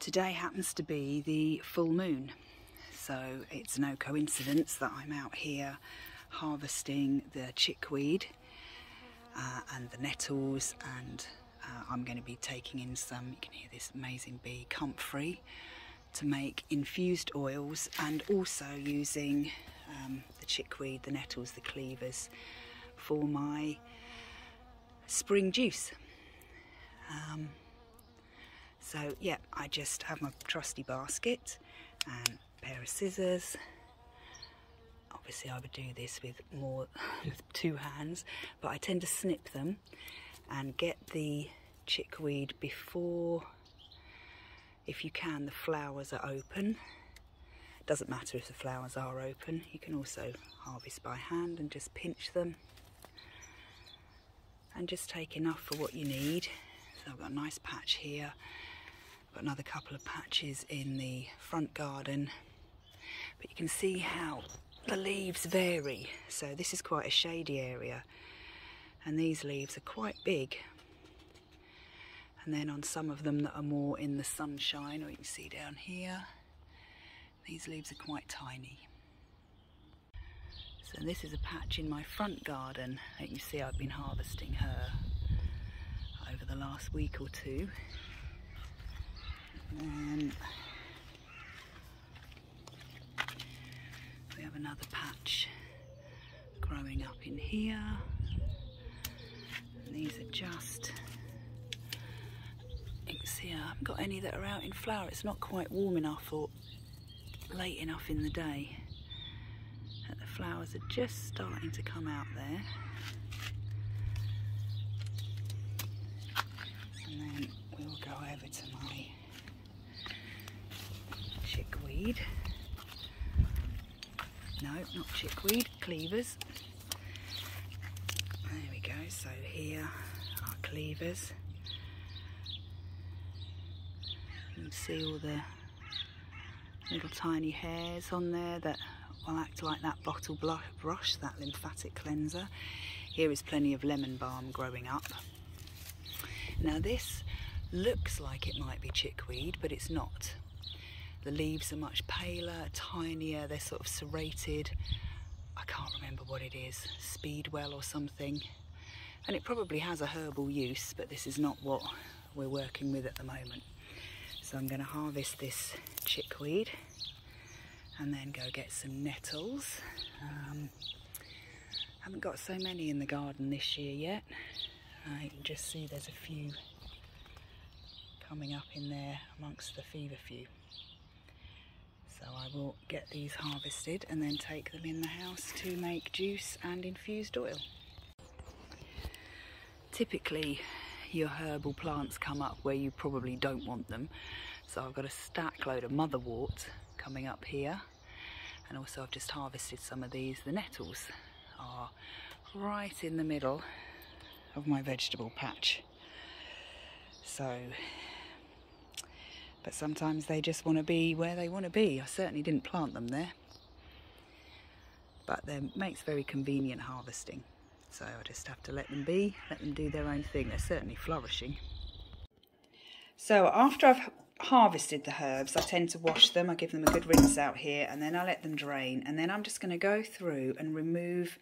Today happens to be the full moon, so it's no coincidence that I'm out here harvesting the chickweed and the nettles, and I'm going to be taking in some, you can hear this amazing bee, comfrey, to make infused oils, and also using the chickweed, the nettles, the cleavers for my spring juice. So yeah, I just have my trusty basket and a pair of scissors. Obviously I would do this with two hands, but I tend to snip them and get the chickweed before, if you can, the flowers are open. Doesn't matter if the flowers are open, you can also harvest by hand and just pinch them and just take enough for what you need. So I've got a nice patch here. Got another couple of patches in the front garden, but you can see how the leaves vary. So this is quite a shady area, and these leaves are quite big, and then on some of them that are more in the sunshine, or you can see down here, these leaves are quite tiny. So this is a patch in my front garden. You can see I've been harvesting her over the last week or two. And we have another patch growing up in here, and these are just, you can see I haven't got any that are out in flower. It's not quite warm enough or late enough in the day that the flowers are just starting to come out there. And then we'll go over to my chickweed. No, not chickweed, cleavers. There we go, so here are cleavers. You can see all the little tiny hairs on there that will act like that bottle brush, that lymphatic cleanser. Here is plenty of lemon balm growing up. Now this looks like it might be chickweed, but it's not. The leaves are much paler, tinier, they're sort of serrated. I can't remember what it is, speedwell or something. And it probably has a herbal use, but this is not what we're working with at the moment. So I'm going to harvest this chickweed and then go get some nettles. Haven't got so many in the garden this year yet. You can just see there's a few coming up in there amongst the feverfew. So I will get these harvested and then take them in the house to make juice and infused oil. Typically your herbal plants come up where you probably don't want them. So I've got a stack load of motherwort coming up here, and also I've just harvested some of these. The nettles are right in the middle of my vegetable patch. So, but sometimes they just want to be where they want to be. I certainly didn't plant them there, but it makes very convenient harvesting. So I just have to let them be, let them do their own thing. They're certainly flourishing. So after I've harvested the herbs, I tend to wash them. I give them a good rinse out here, and then I let them drain. And then I'm just going to go through and remove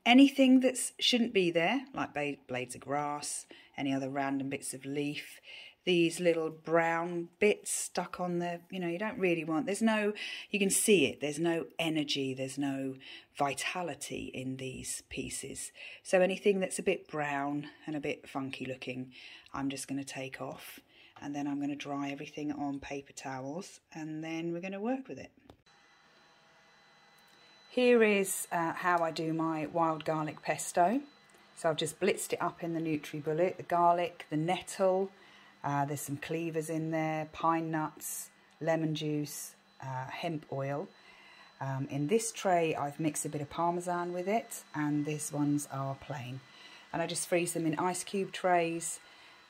anything that shouldn't be there, like blades of grass, any other random bits of leaf. These little brown bits stuck on the, you don't really want, there's no, you can see it, there's no energy, there's no vitality in these pieces. So anything that's a bit brown and a bit funky looking, I'm just going to take off, and then I'm going to dry everything on paper towels, and then we're going to work with it. Here is how I do my wild garlic pesto. So I've just blitzed it up in the NutriBullet, the garlic, the nettle, there's some cleavers in there, pine nuts, lemon juice, hemp oil. In this tray I've mixed a bit of parmesan with it, and these ones are plain. And I just freeze them in ice cube trays,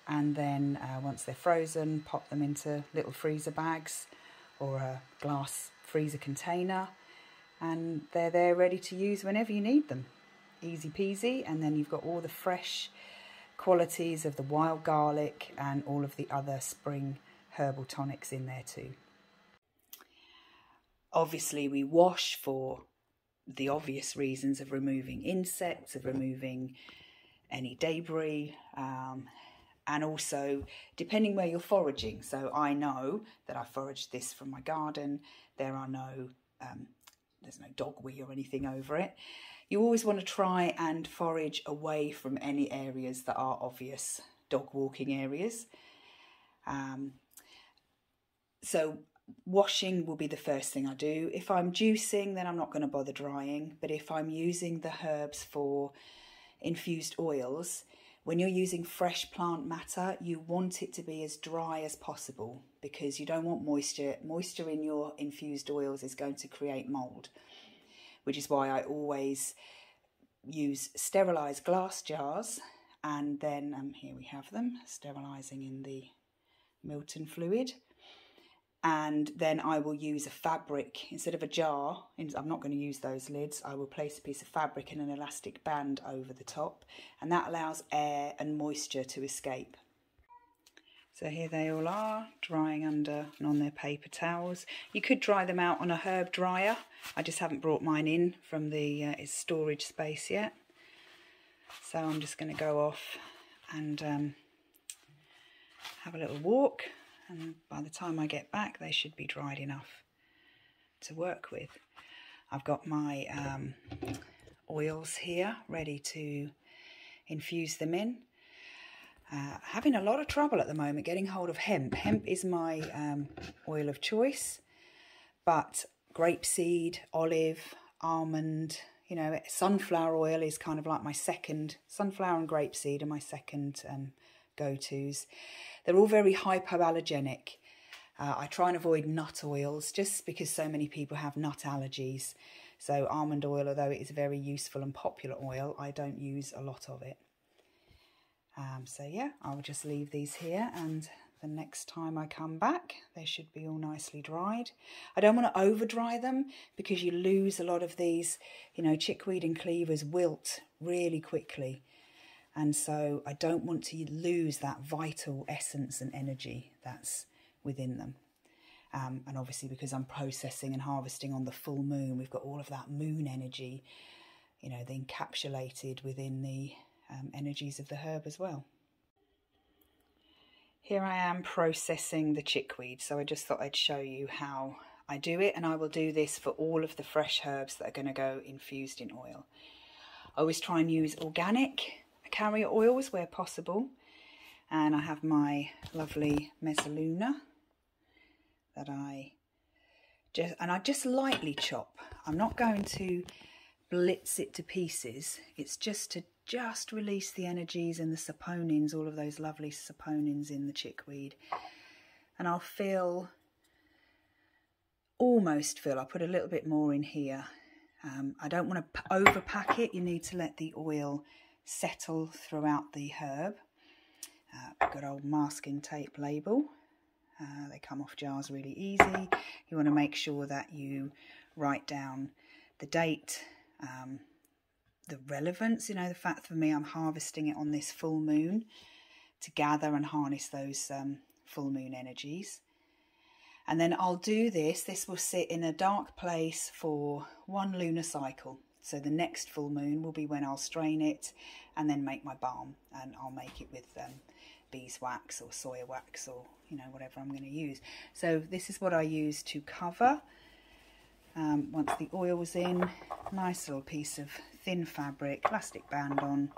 and then once they're frozen, pop them into little freezer bags or a glass freezer container, and they're there ready to use whenever you need them. Easy peasy. And then you've got all the fresh qualities of the wild garlic and all of the other spring herbal tonics in there too. Obviously we wash for the obvious reasons of removing insects, of removing any debris, and also depending where you're foraging. So I know that I foraged this from my garden. There are there's no dog wee or anything over it. You always want to try and forage away from any areas that are obvious dog walking areas. So washing will be the first thing I do. If I'm juicing, then I'm not going to bother drying. But if I'm using the herbs for infused oils, when you're using fresh plant matter, you want it to be as dry as possible because you don't want moisture. Moisture in your infused oils is going to create mould, which is why I always use sterilised glass jars. And then here we have them, sterilising in the Milton fluid. And then I will use a fabric instead of a jar. I'm not going to use those lids. I will place a piece of fabric and an elastic band over the top, and that allows air and moisture to escape. So here they all are, drying under and on their paper towels. You could dry them out on a herb dryer. I just haven't brought mine in from the its storage space yet. So I'm just going to go off and have a little walk. And by the time I get back, they should be dried enough to work with. I've got my oils here ready to infuse them in. Having a lot of trouble at the moment getting hold of hemp. Hemp is my oil of choice, but grapeseed, olive, almond, you know, sunflower oil is kind of like my second. Sunflower and grapeseed are my second go-tos. They're all very hypoallergenic. I try and avoid nut oils just because so many people have nut allergies. So almond oil, although it is a very useful and popular oil, I don't use a lot of it. So yeah, I'll just leave these here, and the next time I come back, they should be all nicely dried. I don't want to over dry them because you lose a lot of these, you know, chickweed and cleavers wilt really quickly. And so I don't want to lose that vital essence and energy that's within them. And obviously because I'm processing and harvesting on the full moon, we've got all of that moon energy, you know, encapsulated within the energies of the herb as well. Here I am processing the chickweed. So I just thought I'd show you how I do it. And I will do this for all of the fresh herbs that are going to go infused in oil. I always try and use organic carrier oils where possible, and I have my lovely mezzaluna that I just lightly chop. I'm not going to blitz it to pieces. It's just to release the energies and the saponins, all of those lovely saponins in the chickweed. And I'll almost fill. I'll put a little bit more in here. I don't want to overpack it. You need to let the oil settle throughout the herb. Good old masking tape label. They come off jars really easy. You want to make sure that you write down the date, the relevance, you know, the fact for me I'm harvesting it on this full moon to gather and harness those full moon energies. And then I'll do this will sit in a dark place for one lunar cycle. So the next full moon will be when I'll strain it and then make my balm, and I'll make it with beeswax or soya wax or, you know, whatever I'm going to use. So this is what I use to cover. Once the oil's in, nice little piece of thin fabric, elastic band on,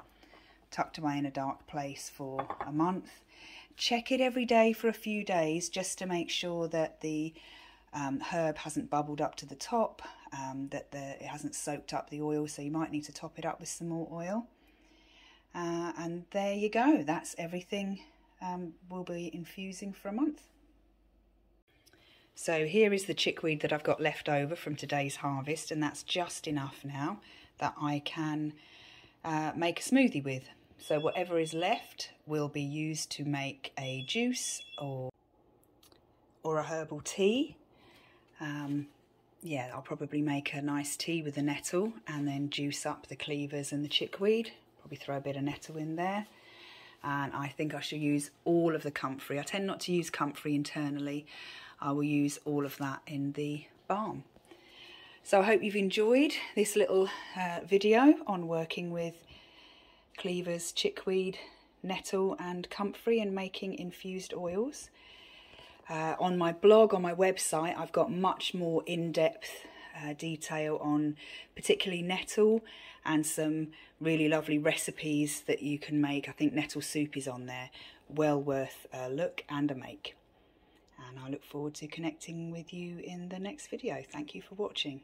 tucked away in a dark place for a month. Check it every day for a few days just to make sure that the herb hasn't bubbled up to the top, that it hasn't soaked up the oil, so you might need to top it up with some more oil. And there you go, that's everything we'll be infusing for a month. So here is the chickweed that I've got left over from today's harvest, and that's just enough now that I can make a smoothie with. So whatever is left will be used to make a juice or a herbal tea. Yeah, I'll probably make a nice tea with the nettle and then juice up the cleavers and the chickweed. Probably throw a bit of nettle in there. and I think I shall use all of the comfrey. I tend not to use comfrey internally. I will use all of that in the balm. So I hope you've enjoyed this little video on working with cleavers, chickweed, nettle and comfrey and making infused oils. On my blog, on my website, I've got much more in-depth detail on particularly nettle and some really lovely recipes that you can make. I think nettle soup is on there. Well worth a look and a make. And I look forward to connecting with you in the next video. Thank you for watching.